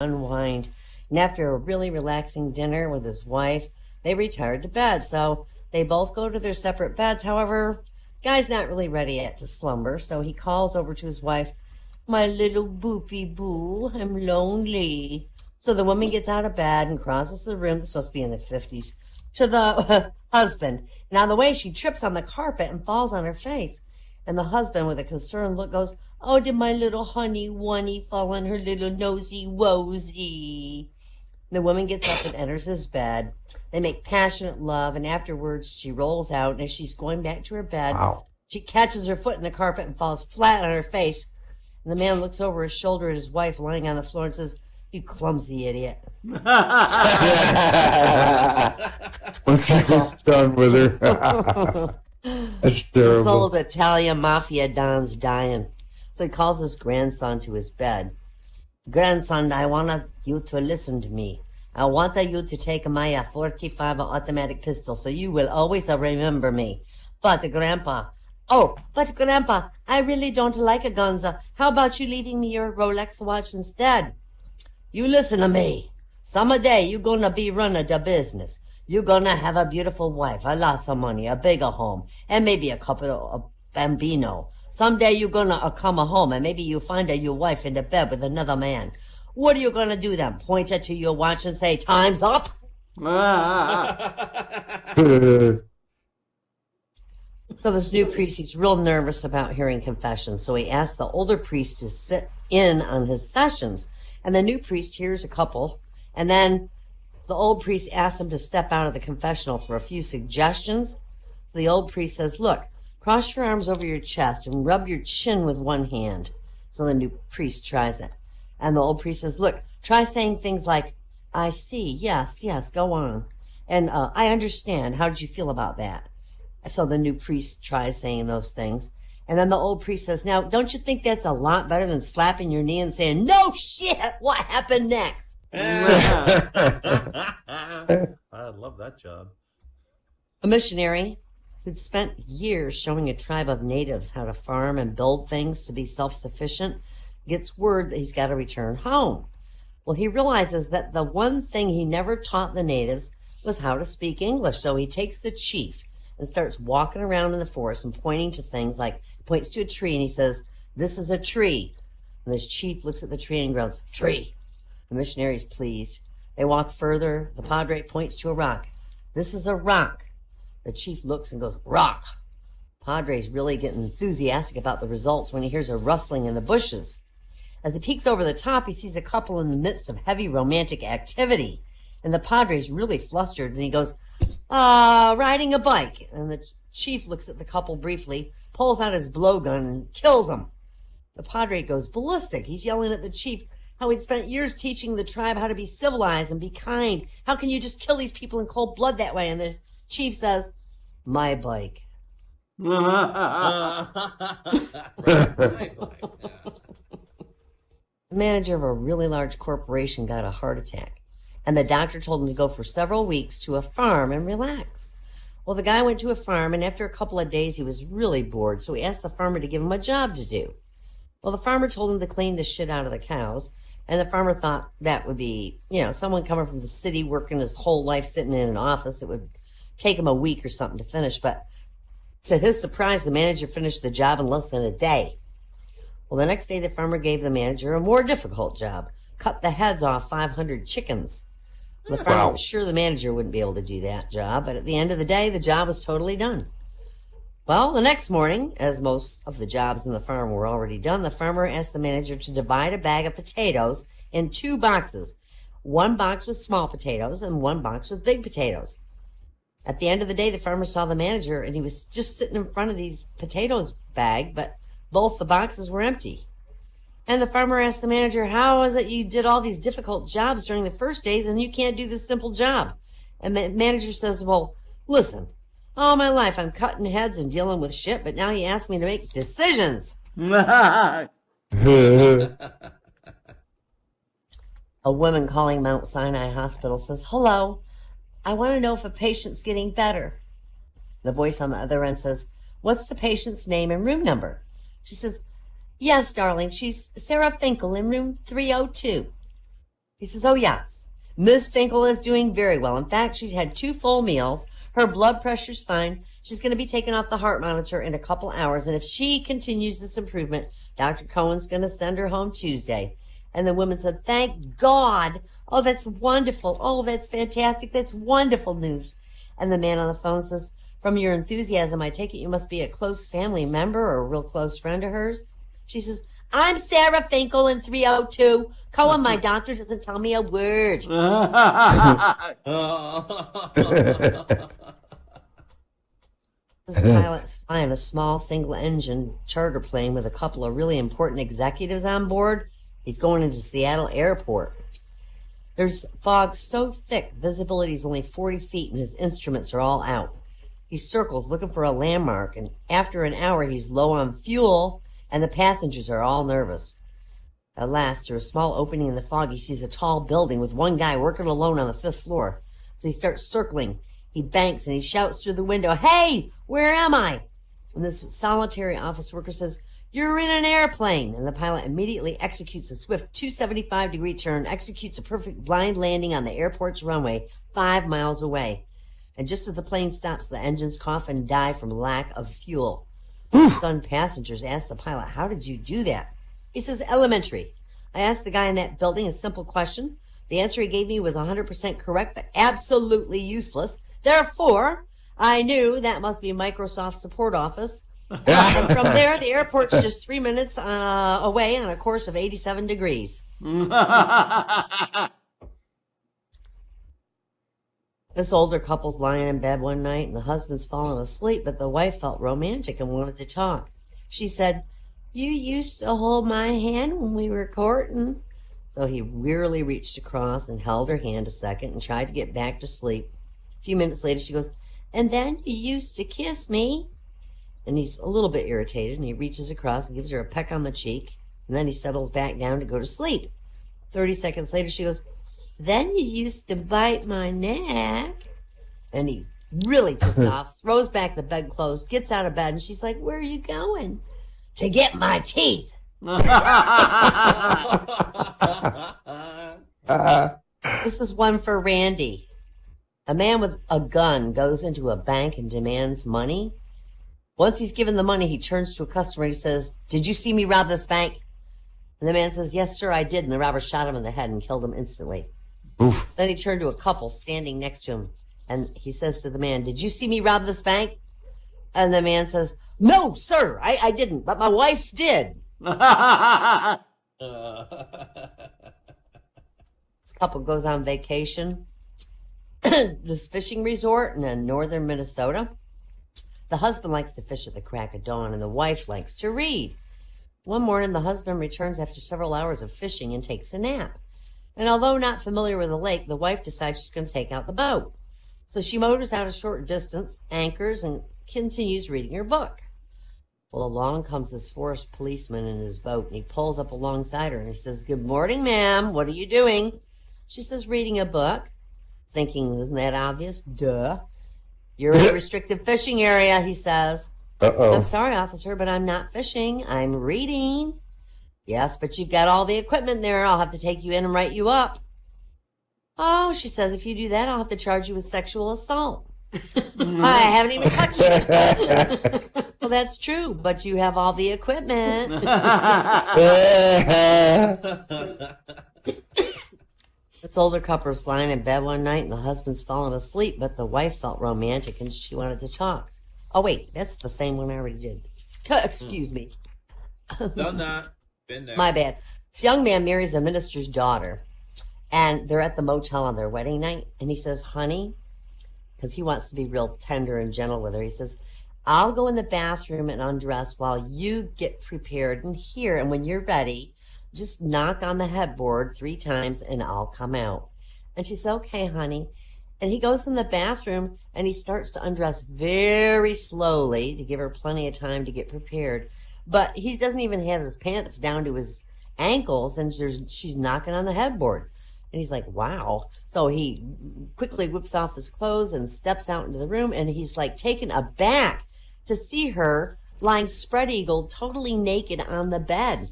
unwind. And after a really relaxing dinner with his wife, they retired to bed. So they both go to their separate beds. However, guy's not really ready yet to slumber, so he calls over to his wife, "My little boopy boo, I'm lonely." So the woman gets out of bed and crosses the room, this must be in the 50s, to the husband. And on the way, she trips on the carpet and falls on her face. And the husband, with a concerned look, goes, "Oh, did my little honey wunny fall on her little nosy wosy?" The woman gets up and enters his bed. They make passionate love, and afterwards she rolls out, and as she's going back to her bed, she catches her foot in the carpet and falls flat on her face. And the man looks over his shoulder at his wife lying on the floor and says, "You clumsy idiot." Once he was done with her. That's terrible. This old Italian mafia don's dying. So he calls his grandson to his bed. "Grandson, I want you to listen to me. I want you to take my 45 automatic pistol so you will always remember me. But Grandpa, I really don't like guns. How about you leaving me your Rolex watch instead? You listen to me. Someday you gonna be running the business. You gonna have a beautiful wife, a lot of money, a bigger home, and maybe a couple of bambino. Someday you gonna come home and maybe you find your wife in the bed with another man. What are you gonna do then? Point it to your watch and say, 'Time's up'?" So this new priest, he's real nervous about hearing confessions. So he asks the older priest to sit in on his sessions. And the new priest hears a couple. And then the old priest asks him to step out of the confessional for a few suggestions. So the old priest says, "Look, cross your arms over your chest and rub your chin with one hand." So the new priest tries it. And the old priest says, "Look, try saying things like, 'I see, yes, go on.' And 'I understand. How did you feel about that?'" So the new priest tries saying those things. And then the old priest says, "Now, don't you think that's a lot better than slapping your knee and saying, 'No shit, what happened next?'" I love that job. A missionary who'd spent years showing a tribe of natives how to farm and build things to be self-sufficient gets word that he's got to return home. Well, he realizes that the one thing he never taught the natives was how to speak English. So he takes the chief and starts walking around in the forest and pointing to things, like points to a tree and he says, "This is a tree." And this chief looks at the tree and growls, "Tree." The missionary's pleased. They walk further. The padre points to a rock. "This is a rock." The chief looks and goes, "Rock." Padre's really getting enthusiastic about the results when he hears a rustling in the bushes. As he peeks over the top, he sees a couple in the midst of heavy romantic activity. And the padre's really flustered, and he goes, "Riding a bike." And the chief looks at the couple briefly, pulls out his blowgun, and kills them. The padre goes ballistic. He's yelling at the chief how he'd spent years teaching the tribe how to be civilized and be kind. How can you just kill these people in cold blood that way? And the chief says, "My bike." The manager of a really large corporation got a heart attack, and the doctor told him to go for several weeks to a farm and relax. Well, the guy went to a farm, and after a couple of days, he was really bored, so he asked the farmer to give him a job to do. Well, the farmer told him to clean the shit out of the cows, and the farmer thought that would be, someone coming from the city working his whole life sitting in an office. It would take him a week or something to finish, but to his surprise, the manager finished the job in less than a day. Well, the next day, the farmer gave the manager a more difficult job: cut the heads off 500 chickens. The farmer was sure the manager wouldn't be able to do that job, but at the end of the day, the job was totally done. Well, the next morning, as most of the jobs in the farm were already done, the farmer asked the manager to divide a bag of potatoes in 2 boxes. One box with small potatoes and one box with big potatoes. At the end of the day, the farmer saw the manager, and he was just sitting in front of these potatoes bag, but both the boxes were empty. And the farmer asked the manager, "How is it you did all these difficult jobs during the first days and you can't do this simple job?" And the manager says, "Well, listen, all my life I'm cutting heads and dealing with shit, but now you ask me to make decisions." A woman calling Mount Sinai Hospital says, "Hello, I want to know if a patient's getting better." The voice on the other end says, "What's the patient's name and room number?" She says, "Yes, darling, she's Sarah Finkel in room 302. He says, oh, yes. Miss Finkel is doing very well. In fact, she's had 2 full meals. Her blood pressure's fine. She's going to be taken off the heart monitor in a couple hours. And if she continues this improvement, Dr. Cohen's going to send her home Tuesday. And the woman said, thank God. Oh, that's wonderful. Oh, that's fantastic. That's wonderful news. And the man on the phone says, from your enthusiasm, I take it you must be a close family member or a real close friend of hers. She says, I'm Sarah Finkel in 302. Cohen, my doctor, doesn't tell me a word. This pilot's flying a small single-engine charter plane with a couple of really important executives on board. He's going into Seattle Airport. There's fog so thick, visibility is only 40 feet, and his instruments are all out. He circles looking for a landmark, and after an hour, he's low on fuel, and the passengers are all nervous. At last, through a small opening in the fog, he sees a tall building with one guy working alone on the 5th floor. So he starts circling. He banks and he shouts through the window, hey, where am I? And this solitary office worker says, you're in an airplane. And the pilot immediately executes a swift 275-degree turn, executes a perfect blind landing on the airport's runway 5 miles away. And just as the plane stops, the engines cough and die from lack of fuel. Stunned passengers ask the pilot, how did you do that? He says, elementary. I asked the guy in that building a simple question. The answer he gave me was 100% correct, but absolutely useless. Therefore, I knew that must be Microsoft's support office. And from there, the airport's just 3 minutes away on a course of 87 degrees. This older couple's lying in bed one night, and the husband's fallen asleep, but the wife felt romantic and wanted to talk. She said, you used to hold my hand when we were courting. So he wearily reached across and held her hand a second and tried to get back to sleep. A few minutes later, she goes, and then you used to kiss me. And he's a little bit irritated, and he reaches across and gives her a peck on the cheek, and then he settles back down to go to sleep. 30 seconds later, she goes, then you used to bite my neck. And he really pissed off, throws back the bedclothes, gets out of bed, and she's like, where are you going? To get my teeth. This is one for Randy. A man with a gun goes into a bank and demands money. Once he's given the money, he turns to a customer and he says, did you see me rob this bank? And the man says, yes, sir, I did. And the robber shot him in the head and killed him instantly. Oof. Then he turned to a couple standing next to him, and he says to the man, did you see me rob this bank? And the man says, no, sir, I didn't, but my wife did. This couple goes on vacation, this fishing resort in northern Minnesota. The husband likes to fish at the crack of dawn, and the wife likes to read. One morning, the husband returns after several hours of fishing and takes a nap. And although not familiar with the lake, the wife decides she's going to take out the boat. So she motors out a short distance, anchors, and continues reading her book. Well, along comes this forest policeman in his boat, and he pulls up alongside her, and he says, good morning, ma'am. What are you doing? She says, reading a book. Thinking, isn't that obvious? Duh. You're in a restricted fishing area, he says. Uh-oh. I'm sorry, officer, but I'm not fishing. I'm reading. Yes, but you've got all the equipment there. I'll have to take you in and write you up. Oh, she says, if you do that, I'll have to charge you with sexual assault. I haven't even touched you. Well, that's true, but you have all the equipment. This older couple's lying in bed one night, and the husband's fallen asleep, but the wife felt romantic and she wanted to talk. Oh, wait, that's the same one I already did. Excuse me. Done that. Been there. My bad. This young man marries a minister's daughter, and they're at the motel on their wedding night, and he says, honey, because he wants to be real tender and gentle with her, he says, I'll go in the bathroom and undress while you get prepared in here, and when you're ready, just knock on the headboard 3 times and I'll come out. And she said, okay, honey. And he goes in the bathroom and he starts to undress very slowly to give her plenty of time to get prepared. But he doesn't even have his pants down to his ankles, and she's knocking on the headboard. And he's like, wow. So he quickly whips off his clothes and steps out into the room, and he's like taken aback to see her lying spread-eagled, totally naked on the bed.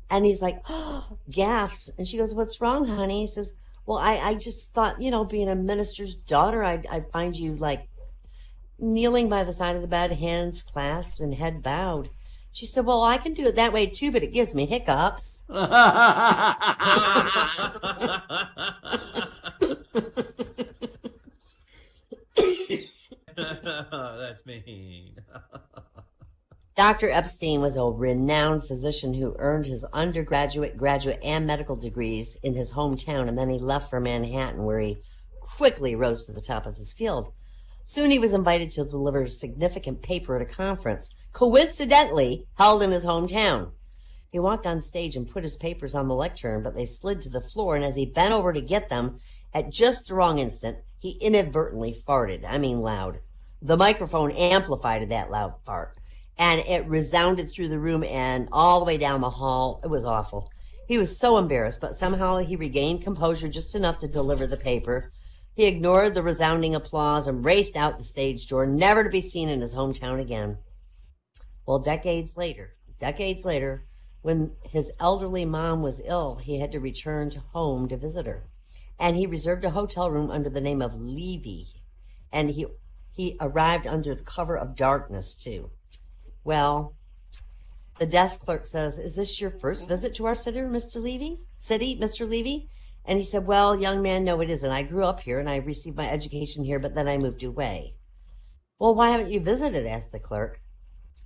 And he's like, oh, gasps. And she goes, what's wrong, honey? He says, well, I just thought, being a minister's daughter, I'd find you like kneeling by the side of the bed, hands clasped and head bowed. She said, well, I can do it that way too, but it gives me hiccups. That's mean. Dr. Epstein was a renowned physician who earned his undergraduate, graduate, and medical degrees in his hometown, and then he left for Manhattan, where he quickly rose to the top of his field. Soon he was invited to deliver a significant paper at a conference, coincidentally held in his hometown. He walked on stage and put his papers on the lectern, but they slid to the floor, and as he bent over to get them, at just the wrong instant, he inadvertently farted. I mean loud. The microphone amplified that loud fart, and it resounded through the room and all the way down the hall. It was awful. He was so embarrassed, but somehow he regained composure just enough to deliver the paper. He ignored the resounding applause and raced out the stage door, never to be seen in his hometown again. Well, decades later, when his elderly mom was ill, he had to return to home to visit her. And he reserved a hotel room under the name of Levy. And he arrived under the cover of darkness, too. Well, the desk clerk says, is this your first visit to our city, Mr. Levy? And he said, well, young man, no, it isn't. I grew up here and I received my education here, but then I moved away. Well, why haven't you visited? Asked the clerk.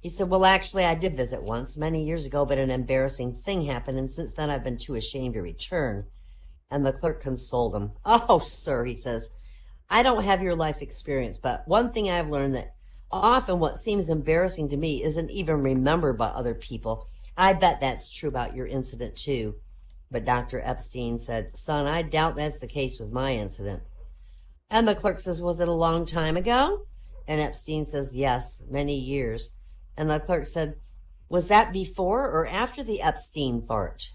He said, well, actually, I did visit once many years ago, but an embarrassing thing happened, and since then I've been too ashamed to return. And the clerk consoled him. Oh, sir, he says, I don't have your life experience, but one thing I've learned that often what seems embarrassing to me isn't even remembered by other people. I bet that's true about your incident, too. But Dr. Epstein said, son, I doubt that's the case with my incident. And the clerk says, was it a long time ago? And Epstein says, yes, many years. And the clerk said, was that before or after the Epstein fart?